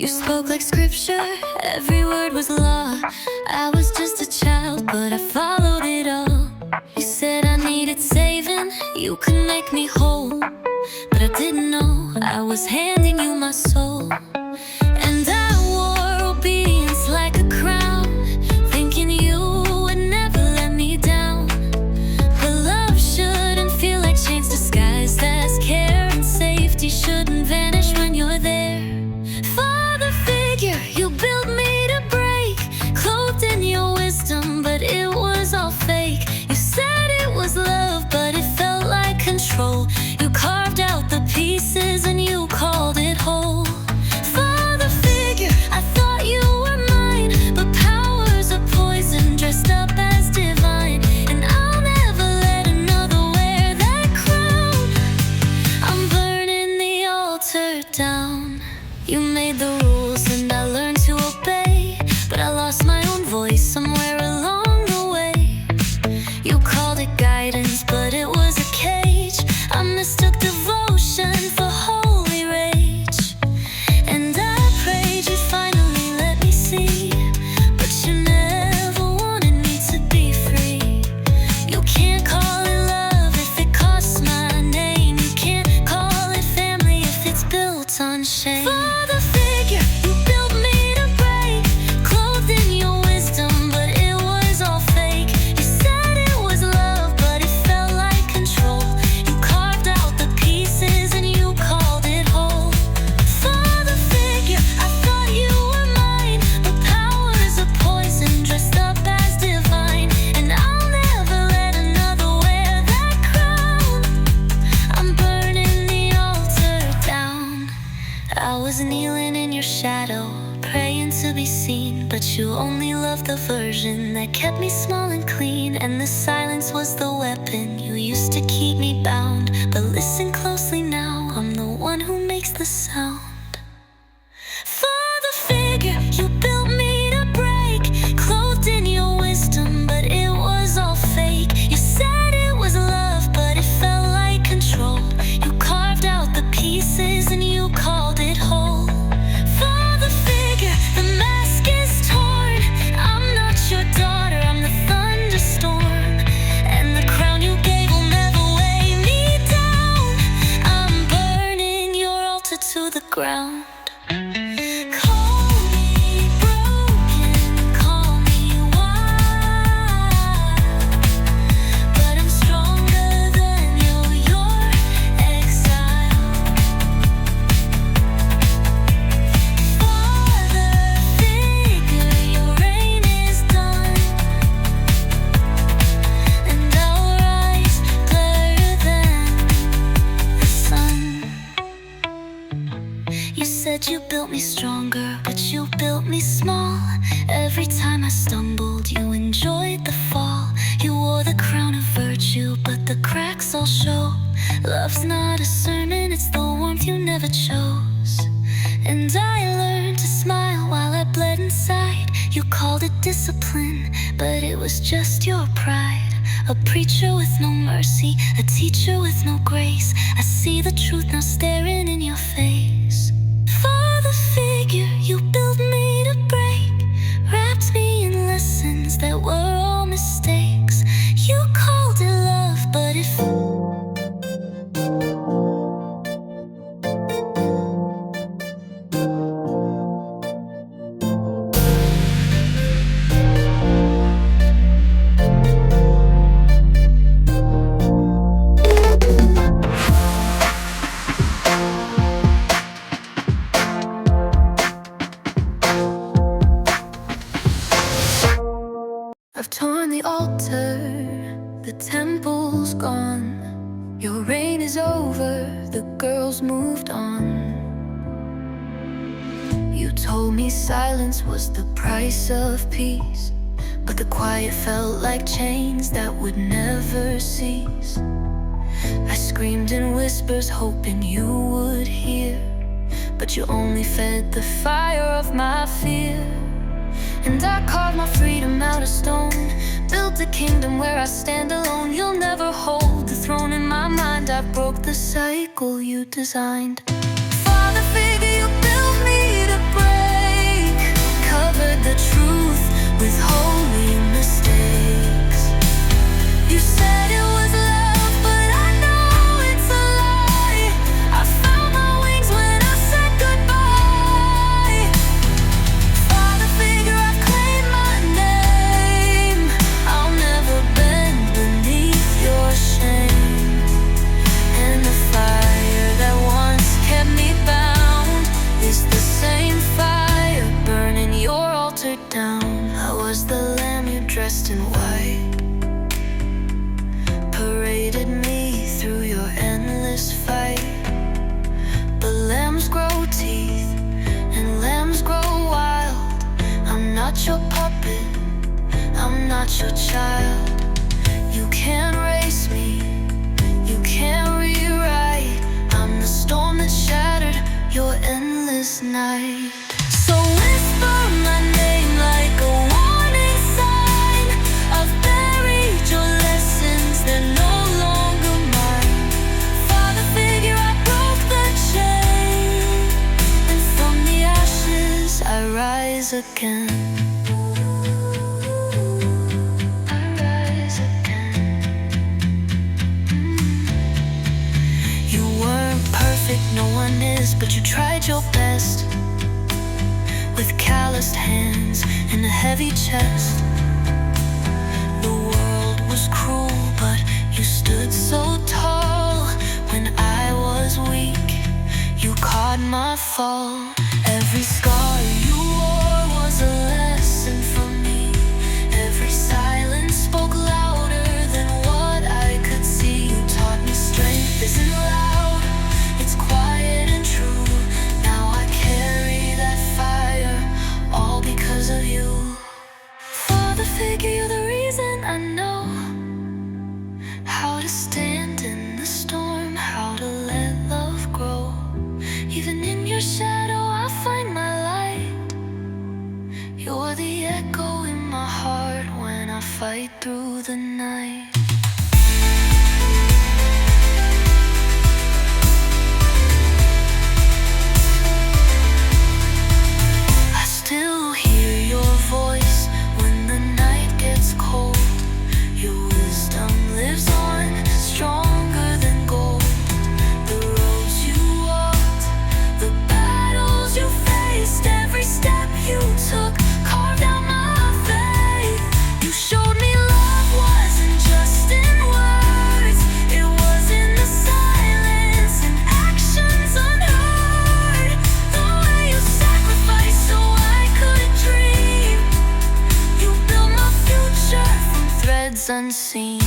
You spoke like scripture, every word was law. I was just a child, but I followed it all. You said I needed saving, you could make me whole. But I didn't know I was handing you my soul. And I wore obedience like a crown, thinking you would never let me down. But love shouldn't feel like chains disguised as care, and safety shouldn't vanish when you're there. Father figure, you built me to break, clothed in your wisdom, but it was all fake. You said it was love, but it felt like control. You carved out the pieces and you called it whole. Father figure, I thought you were mine, but powers of poison dressed up as divine. And I'll never let another wear that crown. I'm burning the altar down. You made the rules and I learned to obey, but I lost my own voice somewhere along the way. You called it guidance, but it was a cage. I mistook devotion for holy rage. And I prayed you'd finally let me see, but you never wanted me to be free. You can't call it love if it costs my name. You can't call it family if it's built on shame. Father figure, you built me to break, clothed in your wisdom, but it was all fake. You said it was love, but it felt like control. You carved out the pieces and you called it whole. Father figure, I thought you were mine, but powers of poison dressed up as divine. And I'll never let another wear that crown. I'm burning the altar down. I was kneeling in your shadow, praying to be seen, but you only loved the version that kept me small and clean. And the silence was the weapon you used to keep me bound. But listen closely now, I'm the one who makes the sound. Father figure, you built me to break, clothed in your wisdom, but it was all fake. You said it was love, but it felt like control. You carved out the pieces and you called it whole. Father figure, the mask is torn. I'm not your daughter, I'm the thunderstorm. And the crown you gave will never weigh me down. I'm burning your altar to the ground. Call me broken, call me wild, but I'm stronger than your exile. Father figure, your reign is done, and I'll rise clearer than the sun. You said you built me stronger, but you built me small. Every time I stumbled, you enjoyed the fall. You wore the crown of virtue, but the cracks all show. Love's not a sermon, it's the warmth you never chose. And I learned to smile while I bled inside. You called it discipline, but it was just your pride. A preacher with no mercy, a teacher with no grace. I see the truth now staring in your face. Father figure, you built me to break, wrapped me in lessons that were all mistakes. You called it love, but if I've torn the altar, the temple's gone. Your reign is over, the girls moved on. You told me silence was the price of peace, but the quiet felt like chains that would never cease. I screamed in whispers hoping you would hear, but you only fed the fire of my fear. And I carved my freedom out of stone, built a kingdom where I stand alone. You'll never hold the throne in my mind. I broke the cycle you designed. Father figure, you built me to break. the truth with holy mistakes. You said it was love, but I know it's a lie. I found my wings when I said goodbye. Father figure, I claim my name. I'll never bend beneath your shame. And the fire that once kept me bound is the same fire burning your altar down. I was the lamb you dressed in white, paraded me through your endless fight. But lambs grow teeth and lambs grow wild. I'm not your puppet, I'm not your child. You can't race me, you can't rewrite. I'm the storm that shattered your endless night. So whisper my name like a warning sign. I've buried your lessons, they're no longer mine. Father figure, I broke the chain, and from the ashes I rise again. I rise again. You weren't perfect, no one is, but you tried your best. With calloused hands and a heavy chest. The world was cruel, but you stood so tall. When I was weak, you caught my fall. Every scar you wore was a lesson for me. Every silence spoke louder than what I could see. You taught me strength isn't loud, it's quiet and true. Now I carry that fire, all because of you. Father figure, you're the reason I know how to stand in the storm, how to let love grow. Even in your shadow I find my light. You're the echo in my heart when I fight through the night. I still hear your voice when the night gets cold. Your wisdom lives on, stronger than gold. The roads you walked, the battles you faced, every step you took carved out my faith. You showed me love wasn't just in words, it was in the silence and actions unheard. The way you sacrificed so I could dream. You built my future from threads unseen.